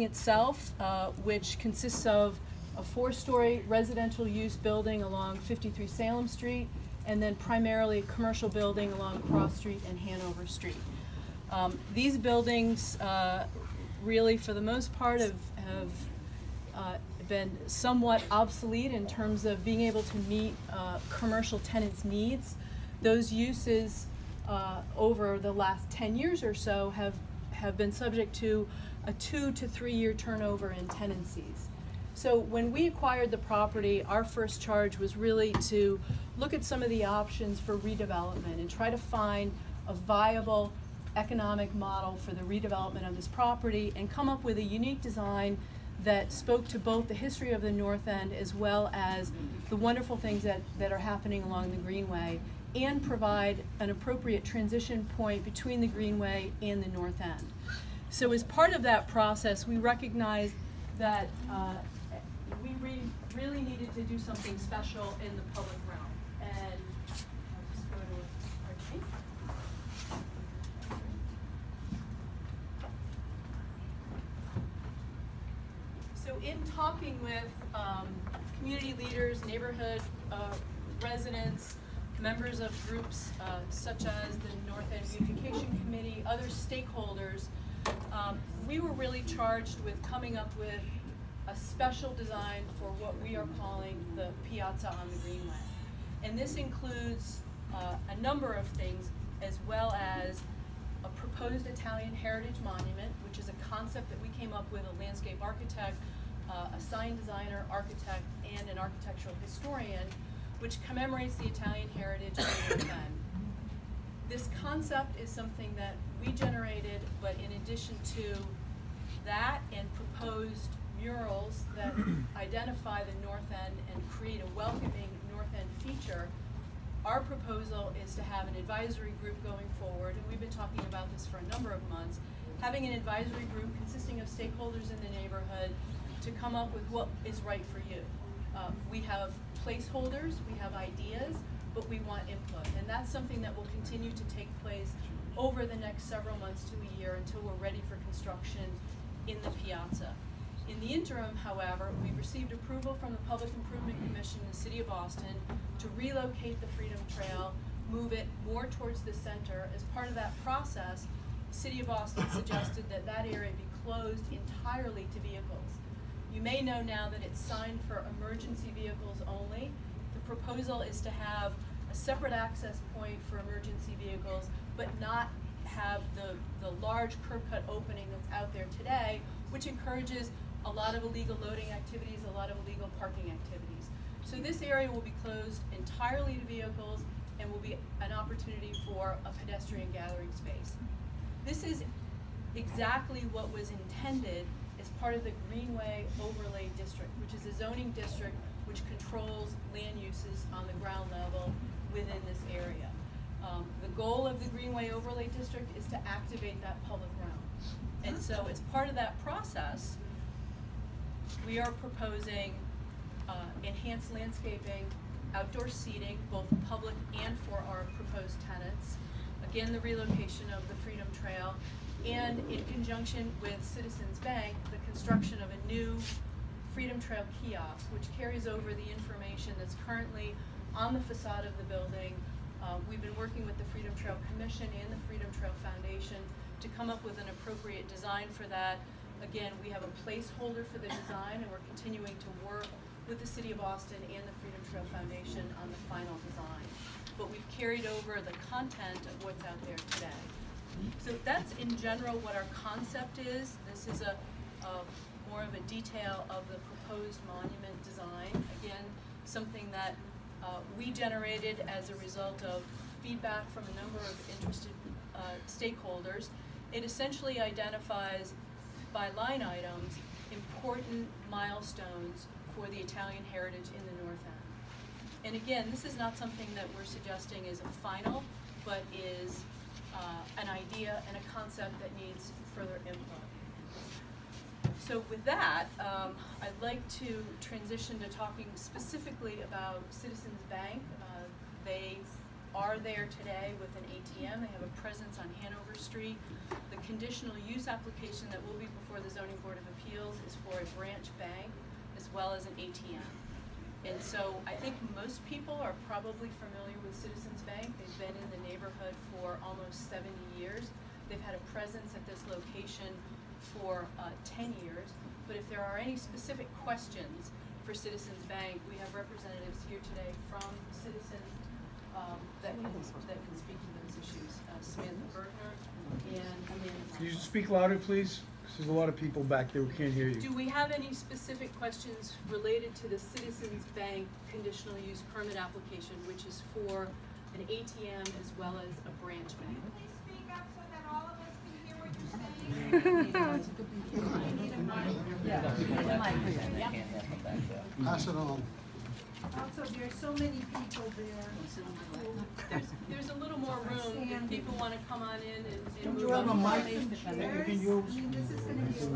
itself, which consists of a 4-story residential use building along 53 Salem Street, and then primarily a commercial building along Cross Street and Hanover Street. These buildings really, for the most part, have been somewhat obsolete in terms of being able to meet commercial tenants' needs. Those uses over the last 10 years or so have been subject to a 2 to 3 year turnover in tenancies. So when we acquired the property, our first charge was really to look at some of the options for redevelopment and try to find a viable economic model for the redevelopment of this property and come up with a unique design that spoke to both the history of the North End as well as the wonderful things that are happening along the Greenway, and provide an appropriate transition point between the Greenway and the North End. So as part of that process, we recognized that we really needed to do something special in the public realm. And I'll just go to our tape. So in talking with community leaders, neighborhood residents, members of groups such as the North End Beautification Committee, other stakeholders, we were really charged with coming up with a special design for what we are calling the piazza on the Greenway. And this includes a number of things, as well as a proposed Italian heritage monument, which is a concept that we came up with, a landscape architect, a sign designer, architect, and an architectural historian, which commemorates the Italian heritage of the North End. This concept is something that we generated, but in addition to that and proposed murals that identify the North End and create a welcoming North End feature, our proposal is to have an advisory group going forward, and we've been talking about this for a number of months, having an advisory group consisting of stakeholders in the neighborhood to come up with what is right for you. We have placeholders, we have ideas, but we want input, and that's something that will continue to take place over the next several months to a year until we're ready for construction in the piazza. In the interim, however, we've received approval from the Public Improvement Commission in the City of Boston to relocate the Freedom Trail, move it more towards the center. As part of that process, the City of Boston suggested that that area be closed entirely to vehicles. You may know now that it's signed for emergency vehicles only. The proposal is to have a separate access point for emergency vehicles, but not have the large curb cut opening that's out there today, which encourages a lot of illegal loading activities, a lot of illegal parking activities. So this area will be closed entirely to vehicles and will be an opportunity for a pedestrian gathering space. This is exactly what was intended as part of the Greenway Overlay District, which is a zoning district which controls land uses on the ground level within this area. The goal of the Greenway Overlay District is to activate that public realm. And so as part of that process, we are proposing enhanced landscaping, outdoor seating, both public and for our proposed tenants. Again, the relocation of the Freedom Trail, and in conjunction with Citizens Bank, the construction of a new Freedom Trail kiosk, which carries over the information that's currently on the facade of the building. We've been working with the Freedom Trail Commission and the Freedom Trail Foundation to come up with an appropriate design for that. Again, we have a placeholder for the design, and we're continuing to work with the City of Boston and the Freedom Trail Foundation on the final design. But we've carried over the content of what's out there today. So that's in general what our concept is. This is a more of a detail of the proposed monument design. Again, something that we generated as a result of feedback from a number of interested stakeholders. It essentially identifies by line items important milestones for the Italian heritage in the North End. And again, this is not something that we're suggesting is a final, but is an idea and a concept that needs further input. So with that, I'd like to transition to talking specifically about Citizens Bank. They are there today with an ATM. They have a presence on Hanover Street. The conditional use application that will be before the Zoning Board of Appeals is for a branch bank as well as an ATM. And so I think most people are probably familiar with Citizens Bank. They've been in the neighborhood for almost 70 years. They've had a presence at this location for 10 years. But if there are any specific questions for Citizens Bank, we have representatives here today from Citizens that can speak to those issues. Samantha Bergner and Amanda. Can you speak louder, please? There's a lot of people back there who can't hear you. Do we have any specific questions related to the Citizens Bank conditional use permit application, which is for an ATM as well as a branch bank? Please speak up so that all of us can hear what you're saying. Pass it on. Also, there's so many people there. There's a little more room if people want to come on in and Don't move you have a on. mic that you can use? I mean, this is gonna be a